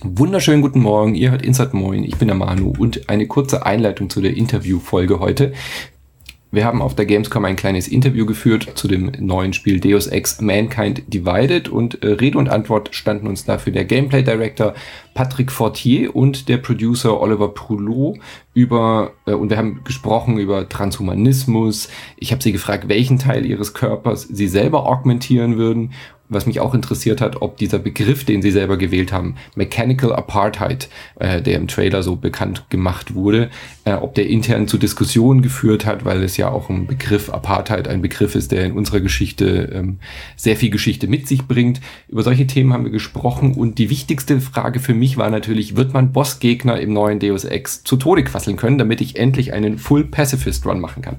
Wunderschönen guten Morgen, ihr hört Inside Moin, ich bin der Manu und eine kurze Einleitung zu der Interviewfolge heute. Wir haben auf der Gamescom ein kleines Interview geführt zu dem neuen Spiel Deus Ex Mankind Divided und Rede und Antwort standen uns dafür der Gameplay Director Patrick Fortier und der Producer Olivier Proulx und wir haben gesprochen über Transhumanismus. Ich habe sie gefragt, welchen Teil ihres Körpers sie selber augmentieren würden. Was mich auch interessiert hat, ob dieser Begriff, den sie selber gewählt haben, Mechanical Apartheid, der im Trailer so bekannt gemacht wurde, ob der intern zu Diskussionen geführt hat, weil es ja auch ein Begriff Apartheid ein Begriff ist, der in unserer Geschichte sehr viel Geschichte mit sich bringt. Über solche Themen haben wir gesprochen und die wichtigste Frage für mich war natürlich, wird man Bossgegner im neuen Deus Ex zu Tode quasseln können, damit ich endlich einen Full Pacifist Run machen kann?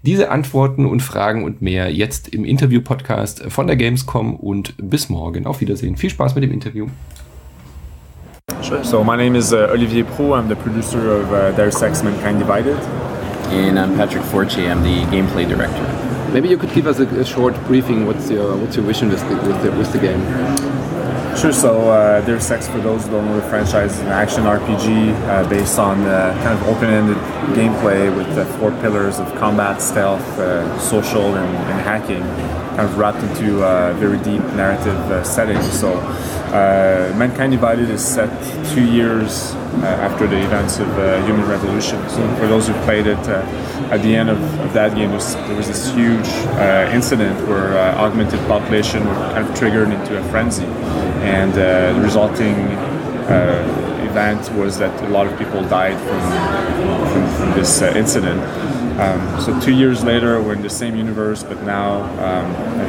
Diese Antworten und Fragen und mehr jetzt im Interview-Podcast von der Gamescom und bis morgen. Auf Wiedersehen. Viel Spaß mit dem Interview. Sure. So my name is Olivier Proulx. I'm the producer of Deus Ex Mankind Divided. And I'm Patrick Fortier. I'm the gameplay director. Maybe you could give us a short briefing. What's your vision with the game? Sure. So Deus Ex, for those who don't know the franchise, is an action RPG based on kind of open-ended gameplay with 4 pillars of combat, stealth, social, and hacking, kind of wrapped into a very deep narrative setting. So Mankind Divided is set 2 years after the events of Human Revolution. So for those who played it, at the end of that game, there was this huge incident where augmented population were kind of triggered into a frenzy. And the resulting event was that a lot of people died from this incident. So 2 years later, we're in the same universe, but now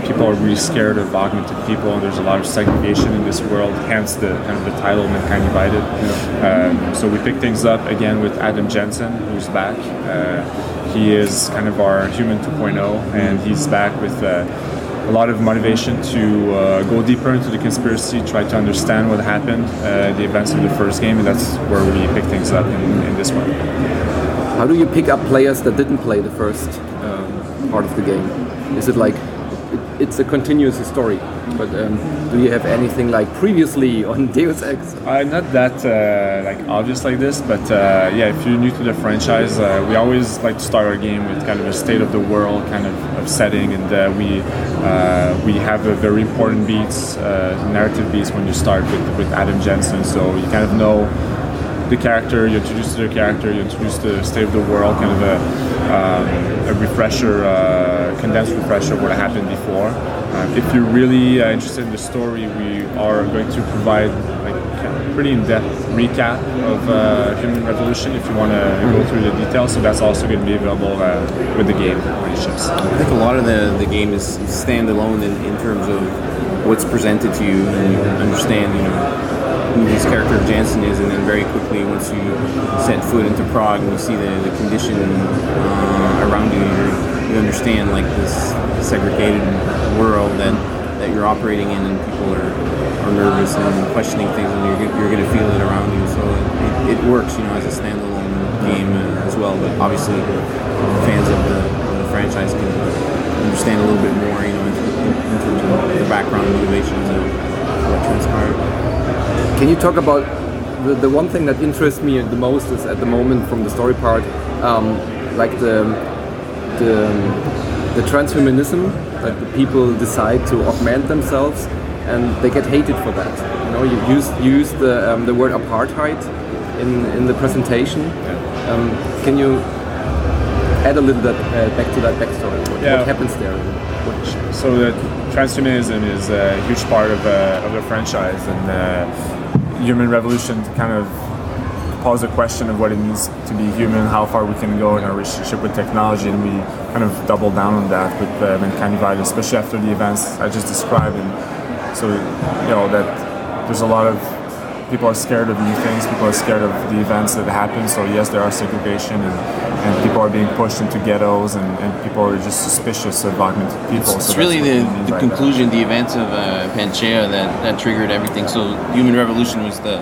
people are really scared of augmented people, and there's a lot of segregation in this world, hence the title, Mankind Divided. So we pick things up again with Adam Jensen, who's back. He is kind of our human 2.0, and he's back with a lot of motivation to go deeper into the conspiracy, try to understand what happened, the events of the first game, and that's where we pick things up in this one. How do you pick up players that didn't play the first part of the game? Is it like it's a continuous story? But do you have anything like previously on Deus Ex? Not that like obvious like this, but yeah, if you're new to the franchise, we always like to start our game with kind of a state of the world kind of setting, and we have a very important beats, narrative beats when you start with Adam Jensen, so you kind of know the character, you introduce to the character, you introduce the state of the world, kind of a refresher, condensed refresher of what happened before. If you're really interested in the story, we are going to provide like a pretty in-depth recap of Human Revolution if you want to go through the details. So that's also going to be available with the game when it ships. I think a lot of the game is standalone in terms of what's presented to you, and you understand, who this character of Jansen is, and then very quickly, once you set foot into Prague and you see the condition around you, you understand like this segregated world that you're operating in, and people are nervous and questioning things, and you're going to feel it around you. So it works, as a standalone game as well. But obviously, fans of the franchise can understand a little bit more, in terms of the background motivations of what transpired. Can you talk about the one thing that interests me the most is at the moment from the story part, like the transhumanism, that the people decide to augment themselves and they get hated for that. You use the word apartheid in the presentation. Can you add a little bit back to that backstory? What happens there? So the transhumanism is a huge part of the franchise, and Human Revolution kind of pose a question of what it means to be human, how far we can go in our relationship with technology, and we kind of double down on that with Mankind Divided, especially after the events I just described. And so, that there's a lot of people are scared of new things, people are scared of the events that happen. So yes, there are segregation, and people are being pushed into ghettos, and people are just suspicious of augmented people. It's really the conclusion, the events of Pangea that triggered everything. So Human Revolution was the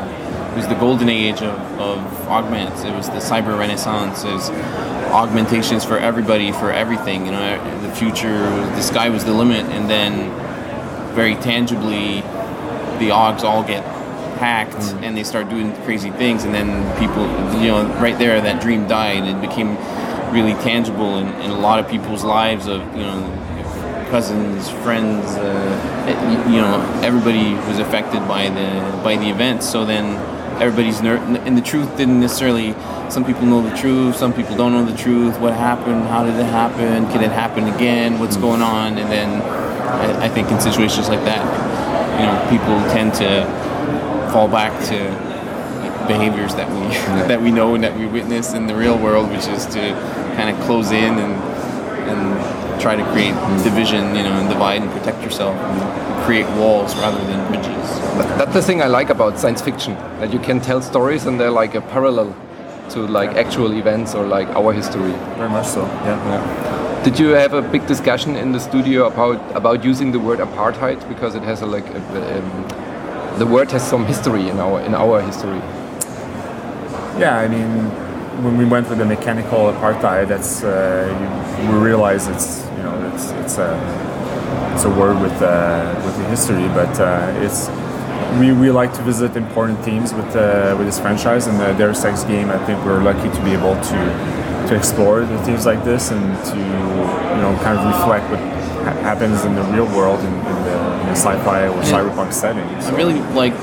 was the golden age of augments. It was the cyber renaissance. It was augmentations for everybody, for everything. You know, the future, the sky was the limit, and then very tangibly, the augs all get hacked and they start doing crazy things, and then people, you know, right there, that dream died. It became really tangible in a lot of people's lives of, you know, cousins, friends, you know, everybody was affected by the events. So then everybody's and the truth didn't necessarily. Some people know the truth, some people don't know the truth. What happened? How did it happen? Can it happen again? What's going on? And then I think in situations like that, you know, people tend to fall back to behaviors that we know and that we witness in the real world, which is to kind of close in and try to create division, you know, and divide and protect yourself and create walls rather than bridges. That's the thing I like about science fiction, that you can tell stories and they're like a parallel to like actual events or like our history. Very much so. Yeah. Did you have a big discussion in the studio about using the word apartheid, because it has the word has some history in our history? Yeah, I mean, when we went with the mechanical apartheid, that's we realize it's a word with the history, but it's. We like to visit important themes with this franchise, and the Deus Ex game. I think we're lucky to be able to explore the themes like this and to, you know, kind of reflect what happens in the real world in the sci-fi or cyberpunk setting. So. I really like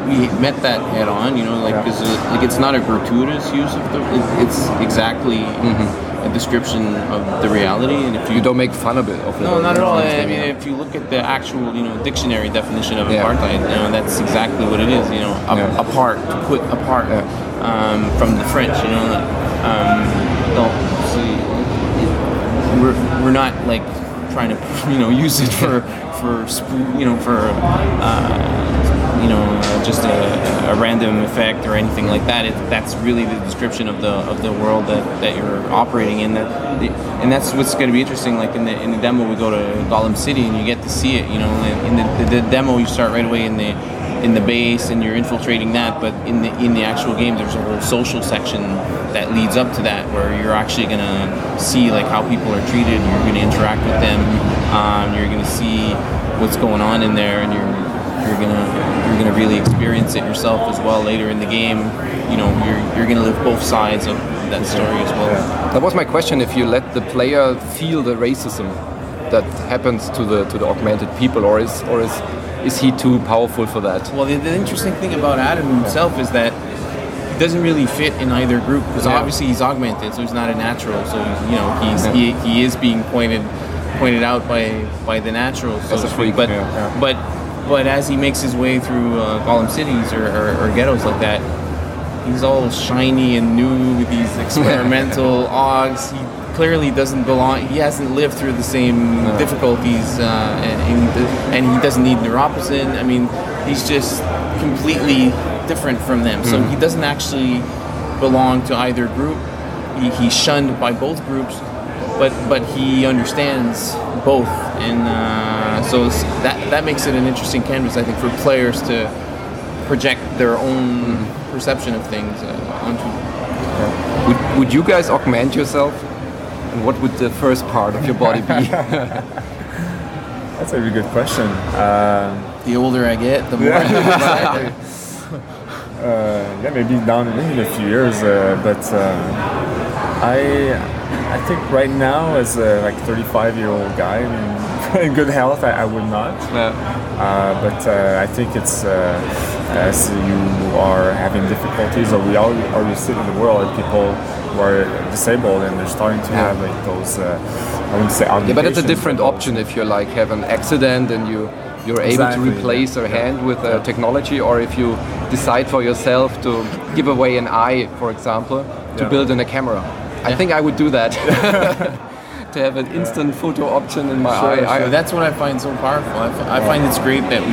we met that head on, you know, like because it's not a gratuitous use of it's exactly. A description of the reality, and if you don't make fun of it. No, not at all. I mean, if you look at the actual, you know, dictionary definition of apartheid, you know, that's exactly what it is. You know, apart, to put apart from the French. You know, we're not like trying to, you know, use it for just a random effect or anything like that. That's really the description of the world that you're operating in. And that's what's going to be interesting. Like in the demo, we go to Golem City and you get to see it. You know, in the demo, you start right away in the base and you're infiltrating that. But in the actual game, there's a whole social section that leads up to that, where you're actually going to see like how people are treated. You're going to interact with them. You're going to see what's going on in there, and you're gonna really experience it yourself as well later in the game. You know, you're gonna live both sides of that story as well. Yeah. That was my question: if you let the player feel the racism that happens to the augmented people, or is he too powerful for that? Well, the interesting thing about Adam himself is that he doesn't really fit in either group, because obviously he's augmented, so he's not a natural. So you know, he is being pointed out by the natural, so as a freak. But as he makes his way through Golem cities or ghettos like that, he's all shiny and new with these experimental augs. He clearly doesn't belong. He hasn't lived through the same difficulties, and he doesn't need neuroposin. I mean, he's just completely different from them. So he doesn't actually belong to either group. He's shunned by both groups, but he understands both, and so that makes it an interesting canvas, I think, for players to project their own perception of things onto. Would you guys augment yourself? And what would the first part of your body be? That's a really good question. The older I get, the more maybe down in a few years, but I think right now, as a 35-year-old guy, I mean, in good health, I would not. But I think it's as you are having difficulties, or we already see in the world, like people who are disabled and they're starting to have like those. I wouldn't say augmentations. Yeah, but it's a different option if you like have an accident and you're able to replace a hand with technology, or if you decide for yourself to give away an eye, for example, to build in a camera. I think I would do that. To have an instant photo option in my eye. Sure. That's what I find so powerful. I find it's great that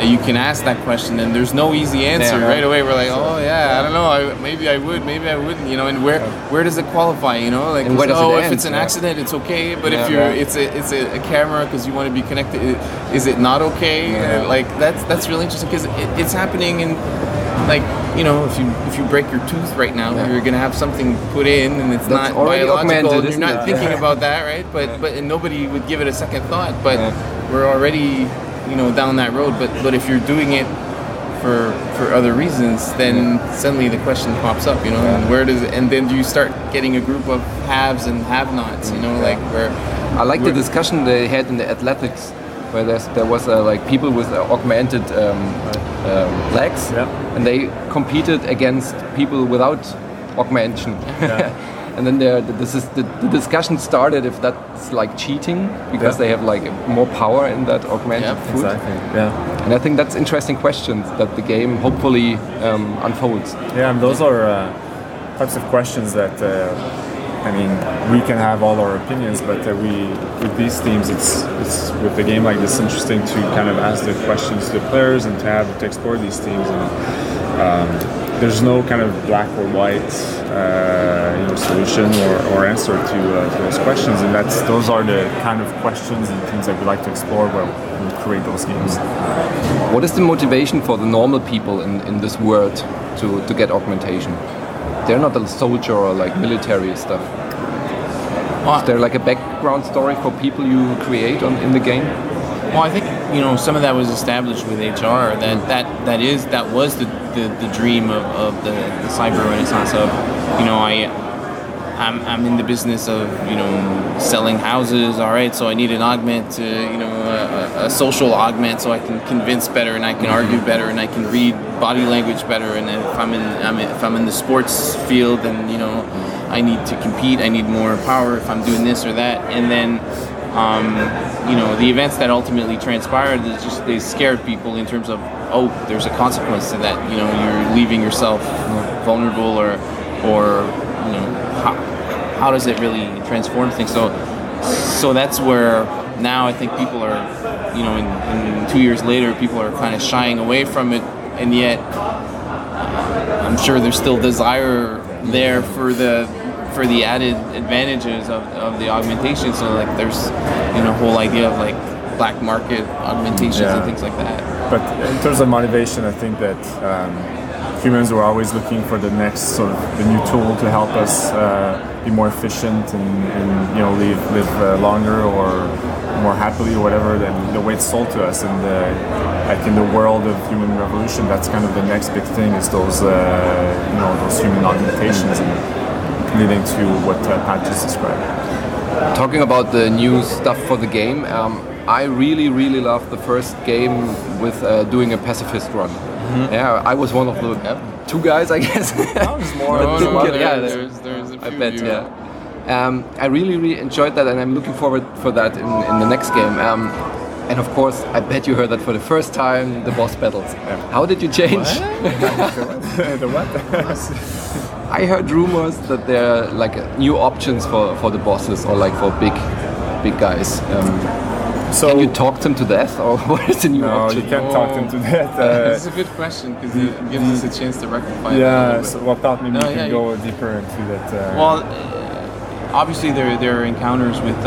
you can ask that question and there's no easy answer right away. We're like, I don't know, maybe I would, maybe I wouldn't, you know. And where does it qualify, you know? Like, if it's an accident, it's okay. But if it's a camera because you want to be connected, is it not okay? Like that's really interesting, because it's happening in like, you know, if you break your tooth right now, you're gonna have something put in, and it's That's not biological. You're not thinking about that, right? But and nobody would give it a second thought. But we're already, you know, down that road. But if you're doing it for other reasons, then suddenly the question pops up, you know, and then you start getting a group of haves and have-nots, you know, like where. I like the discussion they had in the athletics, where there was like people with augmented legs, and they competed against people without augmentation. And then the discussion started if that's like cheating because they have like more power in that augmented food. Exactly. And I think that's interesting questions that the game hopefully unfolds. Yeah, and those are types of questions that I mean, we can have all our opinions, but with these themes, it's with a game like this interesting to kind of ask the questions to the players and to explore these themes. And there's no kind of black or white solution or answer to those questions, and those are the kind of questions and things that we like to explore when we create those games. What is the motivation for the normal people in this world to get augmentation? They're not a soldier or like military stuff. Is there like a background story for people you create in the game? Well, I think, you know, some of that was established with HR. That was the dream of the cyber renaissance. Of, you know, I'm in the business of, you know, selling houses. All right, so I need an augment to, you know, a social augment, so I can convince better and I can argue better and I can read body language better. And if I'm in the sports field, then, you know, I need to compete. I need more power if I'm doing this or that. And then, you know, the events that ultimately transpired, they scared people in terms of, oh, there's a consequence to that. You know, you're leaving yourself vulnerable, or you know, how does it really transform things? So that's where now I think people are, you know, in 2 years later, people are kind of shying away from it, and yet I'm sure there's still desire there for the added advantages of the augmentation. So like there's, you know, whole idea of like black market augmentations and things like that. But in terms of motivation, I think that humans were always looking for the next sort of the new tool to help us be more efficient and you know, live longer or more happily or whatever than the way it's sold to us. And like in the world of human revolution, that's kind of the next big thing, is those you know, those human augmentations, and leading to what Pat just described. Talking about the new stuff for the game, I really loved the first game with doing a pacifist run. Yeah, I was one of the 2 guys, I guess. That was more. There's a few. I bet, I really enjoyed that, and I'm looking forward for that in the next game. And of course, I bet you heard that for the first time, the boss battles. How did you change? The what? I heard rumors that there are like new options for the bosses, or like for big guys. So can you talk them to death, or what is the new option? No, you can't talk them to death. It's a good question because it gives us a chance to rectify. Yeah. So what thought maybe you can go deeper into that? Well, obviously there are encounters with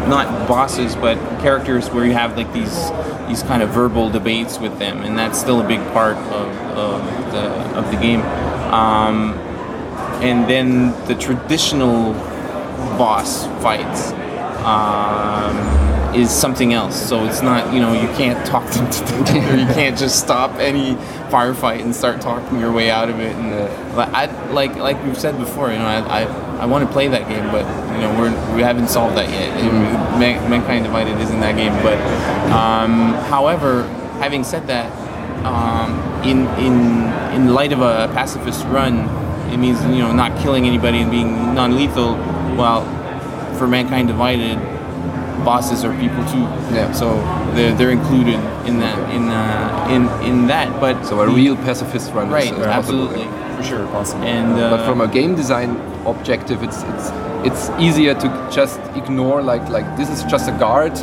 not bosses but characters where you have like these kind of verbal debates with them, and that's still a big part of the game. And then the traditional boss fights is something else. So it's not, you know, you can't talk them to death, or you can't just stop any firefight and start talking your way out of it. And like we've said before, you know, I want to play that game, but you know, we haven't solved that yet. Mankind Divided isn't that game. But however, having said that, in light of a pacifist run, it means, you know, not killing anybody and being non-lethal. Well, for Mankind Divided, bosses are people too. Yeah. So they're included in that in that. But so a real pacifist run, right? Is absolutely, for sure, possible. And but from a game design objective, it's easier to just ignore like this is just a guard.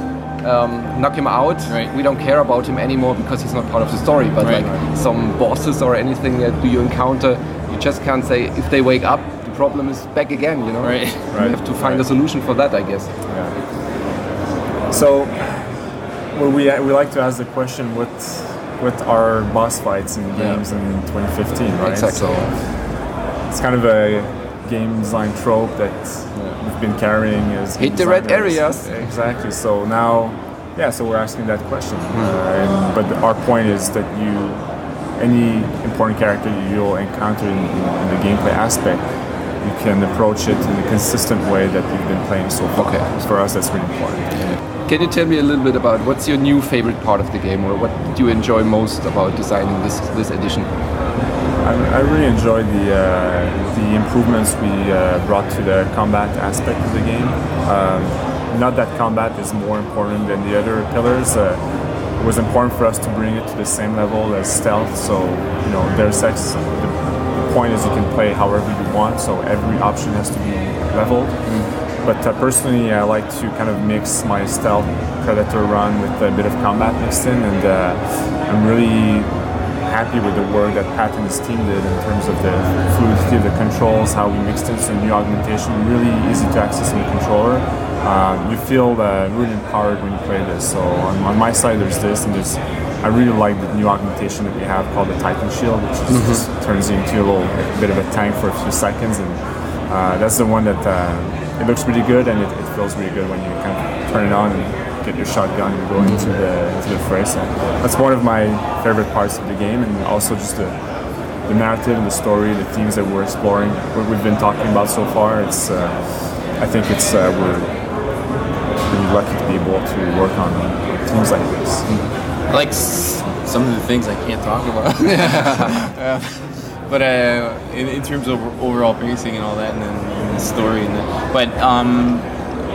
Knock him out. Right. We don't care about him anymore because he's not part of the story. But some bosses or anything that do you encounter, you just can't say if they wake up, the problem is back again. You know. Right. You have to find a solution for that, I guess. Yeah. So, we like to ask the question: with our boss fights in games in 2015, right? Exactly. So it's kind of a game design trope that we've been carrying as hit the red areas. Exactly. So now, so we're asking that question. But our point is that any important character you'll encounter in the gameplay aspect, you can approach it in a consistent way that you've been playing so far. Okay. For us, that's really important. Can you tell me a little bit about what's your new favorite part of the game, or what do you enjoy most about designing this edition? I really enjoyed the improvements we brought to the combat aspect of the game. Not that combat is more important than the other pillars. It was important for us to bring it to the same level as stealth. So, Deus Ex, the point is you can play however you want, so every option has to be leveled. But personally, I like to kind of mix my stealth predator run with a bit of combat mixed in, and I'm really happy with the work that Pat and his team did in terms of the fluidity of the controls, how we mixed in some new augmentation, really easy to access in the controller. You feel really empowered when you play this. So on my side, there's this, and I really like the new augmentation that we have called the Titan Shield, which just turns you into a bit of a tank for a few seconds, and that's the one that it looks really good, and it feels really good when you kind of turn it on and get your shotgun and go into the fray. So that's one of my favorite parts of the game, and also just the narrative and the story, the themes that we're exploring, what we've been talking about so far. I think we're really lucky to be able to work on themes like this. I like some of the things I can't talk about. But in terms of overall pacing and all that, and then the story,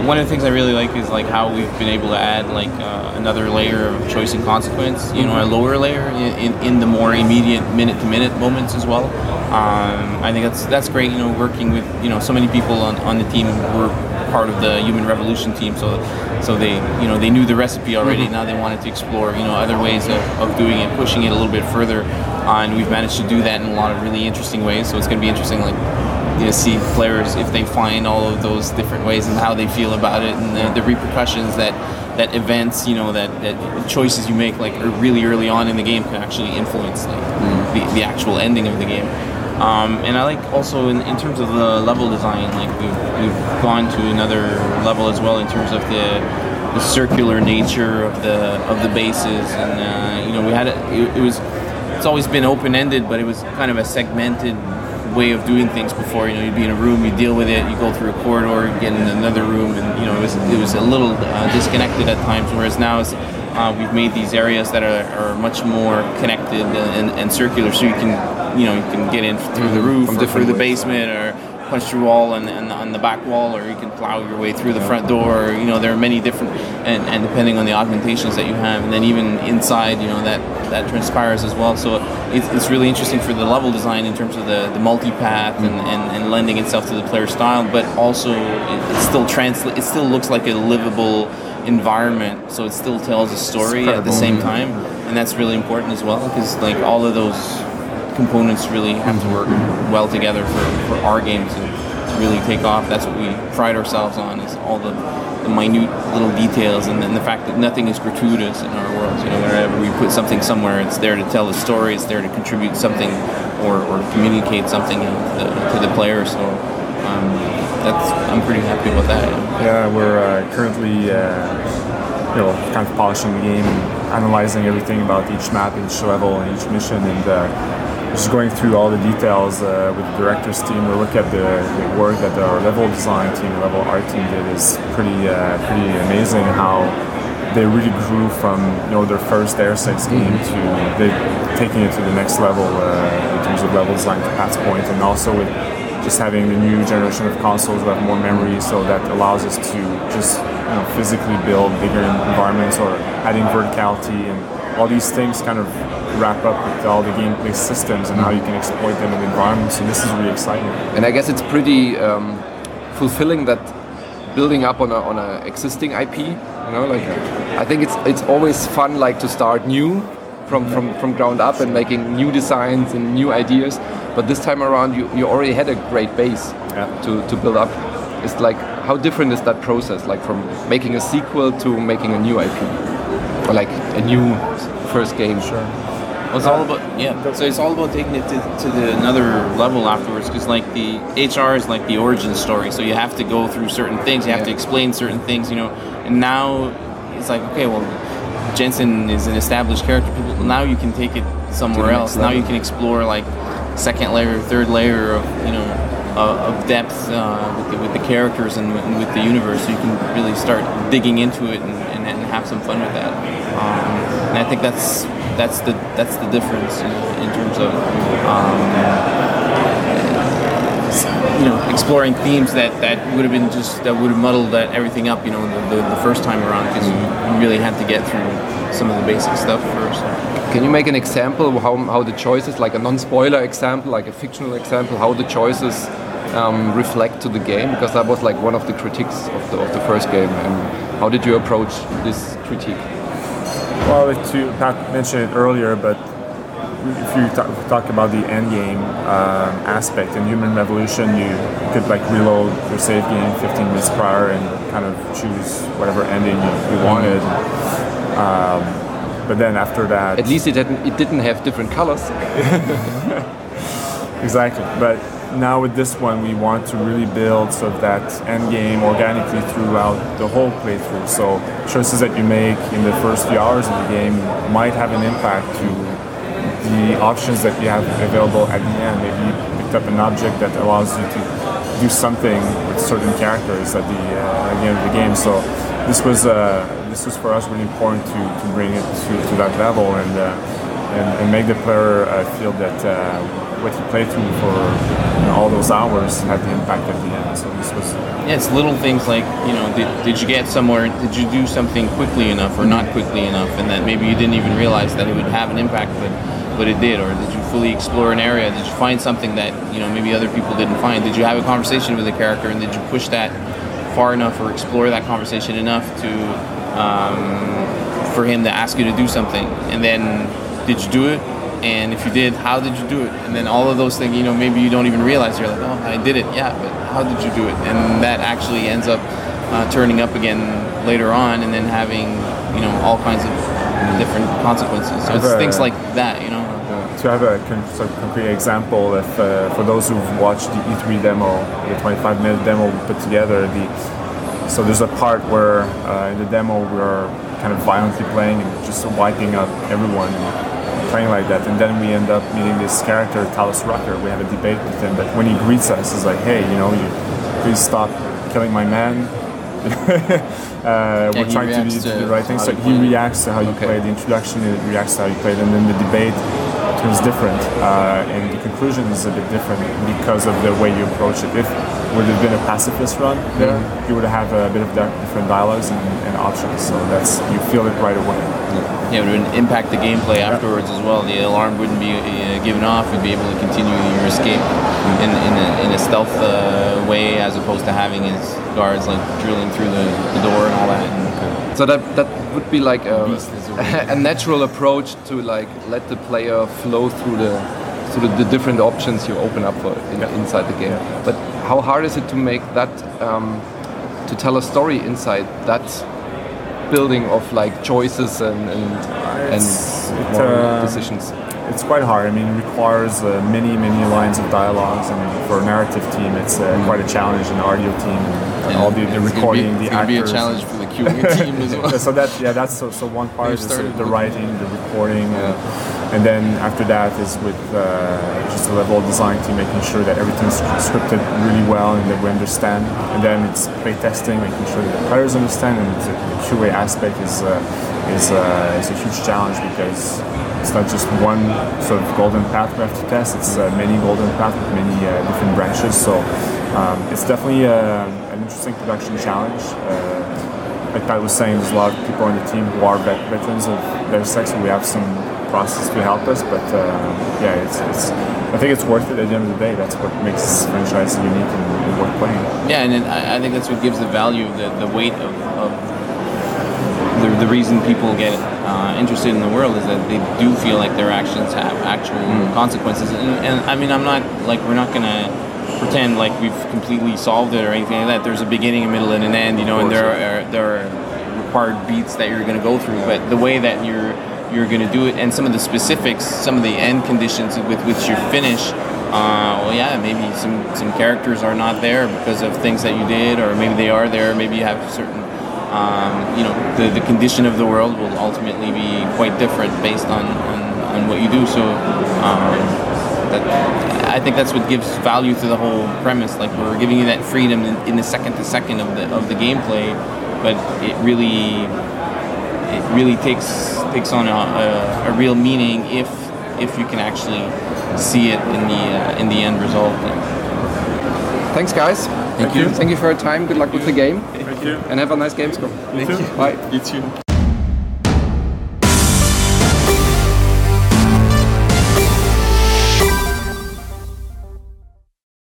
one of the things I really like is like how we've been able to add like another layer of choice and consequence. A lower layer in the more immediate minute-to-minute moments as well. I think that's great. Working with so many people on the team who were part of the Human Revolution team, so they knew the recipe already. Now they wanted to explore other ways of doing it, pushing it a little bit further, and we've managed to do that in a lot of really interesting ways. So it's going to be interesting, see players if they find all of those different ways and how they feel about it, and the repercussions that events, that choices you make really early on in the game can actually influence the actual ending of the game. And I like also in terms of the level design, we've gone to another level as well in terms of the circular nature of the bases, and we had it's always been open-ended, but it was kind of a segmented way of doing things before. You'd be in a room, you deal with it, you go through a corridor, you get in another room, and it was a little disconnected at times. Whereas now we've made these areas that are much more connected and circular, so you can get in through the roof or through the basement, or punch through wall and on the back wall, or you can plow your way through the front door. There are many different, and depending on the augmentations that you have, and then even inside, that transpires as well. So it's really interesting for the level design in terms of the multipath and lending itself to the player style, but also it still looks like a livable environment, so it still tells a story at the same time, and that's really important as well, because all of those components really have to work well together for our games and to really take off. That's what we pride ourselves on, is all the minute little details, and then the fact that nothing is gratuitous in our worlds. Whenever we put something somewhere, it's there to tell a story, it's there to contribute something or communicate something to the player. So I'm pretty happy about that. Yeah, we're currently kind of polishing the game and analyzing everything about each map, each level, and each mission, and just going through all the details with the director's team. We look at the work that our level design team, the level art team did, is pretty amazing. How they really grew from their first Deus Ex game to taking it to the next level in terms of level design, to Pat's point, and also with just having the new generation of consoles that have more memory, so that allows us to just physically build bigger environments, or adding verticality, and all these things kind of wrap up with all the gameplay systems and how you can exploit them in the environment. So this is really exciting. And I guess it's pretty fulfilling that building up on a existing IP. I think it's always fun to start new from ground up and making new designs and new ideas. But this time around, you already had a great base to build up. It's how different is that process? From making a sequel to making a new IP, or a new first game. Sure. Well, it's all about So it's all about taking it to another level afterwards, because like the HR is like the origin story. So you have to go through certain things, you have to explain certain things, And now it's like, okay, well, Jensen is an established character. Now you can take it somewhere else. Now you can explore like second layer, third layer of depth with the characters and with the universe. So you can really start digging into it and have some fun with that. And I think that's the difference in terms of exploring themes that would have been that would have muddled everything up the first time around, because you really had to get through some of the basic stuff first. Can you make an example of how the choices, like a non-spoiler example, like a fictional example, how the choices reflect to the game? Because that was like one of the critiques of the first game. And how did you approach this critique? Well, Pat mentioned it earlier, but if you talk about the end game aspect in human revolution, you could like reload your save game 15 minutes prior and kind of choose whatever ending you wanted. But then after that, at least it didn't have different colors. Exactly. But now with this one, we want to really build sort of that end game organically throughout the whole playthrough. So choices that you make in the first few hours of the game might have an impact to the options that you have available at the end. Maybe you picked up an object that allows you to do something with certain characters at the end of the game. So this was for us really important to bring it to that level and make the player feel that what he played through for all those hours had the impact at the end. So this was it's little things like did you get somewhere? Did you do something quickly enough or not quickly enough, and that maybe you didn't even realize that it would have an impact, but it did? Or did you fully explore an area? Did you find something that maybe other people didn't find? Did you have a conversation with a character, and did you push that far enough or explore that conversation enough to for him to ask you to do something? And then did you do it? And if you did, how did you do it? And then all of those things, maybe you don't even realize. You're like, oh, I did it, yeah, but how did you do it? And that actually ends up turning up again later on, and then having all kinds of different consequences. So it's things like that, To have a sort of concrete example, if for those who've watched the E3 demo, the 25-minute demo we put together, so there's a part where in the demo we're kind of violently playing and just wiping up everyone and playing like that, and then we end up meeting this character, Talus Rucker. We have a debate with him, but when he greets us, he's like, hey, you please stop killing my man. We're trying to do the right thing. So he reacts to how you play. The introduction, it reacts to how you play, and then the debate turns different, and the conclusion is a bit different because of the way you approach it. If it would have been a pacifist run there, you would have a bit of different dialogues and options. So you feel it right away. Yeah, it would impact the gameplay afterwards as well. The alarm wouldn't be given off. You'd be able to continue your escape in a stealth way, as opposed to having his guards like drilling through the door and all that. So that would be like a natural approach to like let the player flow through the different options you open up for inside the game. But how hard is it to make that to tell a story inside that building of like choices and decisions? It's quite hard. I mean, it requires many lines of dialogues, and for a narrative team, it's quite a challenge. An audio team, and all the recording, the actors. It's be a challenge for the QA team as well. So that's one part is the writing, the recording, and then after that is with just the level of design team, making sure that everything's scripted really well and that we understand. And then it's play testing, making sure that the players understand, and the QA aspect is a huge challenge, because it's not just one sort of golden path we have to test, it's many golden paths with many different branches. So it's definitely an interesting production challenge. Like Pat was saying, there's a lot of people on the team who are veterans of their sex, so we have some process to help us, but I think it's worth it at the end of the day. That's what makes this franchise unique and worth playing. Yeah, and I think that's what gives the value, the weight of the reason people get interested in the world, is that they do feel like their actions have actual consequences. And I mean, we're not going to pretend like we've completely solved it or anything like that. There's a beginning, a middle, and an end, and there are required beats that you're going to go through. But the way that you're going to do it, and some of the specifics, some of the end conditions with which you finish. Maybe some characters are not there because of things that you did, or maybe they are there. Maybe you have certain, the condition of the world will ultimately be quite different based on what you do. So I think that's what gives value to the whole premise. Like, we're giving you that freedom in the second to second of the gameplay, but it really takes on a real meaning if you can actually see it in the end result. Thanks, guys. Thank you. Thank you for your time. Good luck with the game. Thank you. And have a nice gamescom. Thank you. Bye. You too.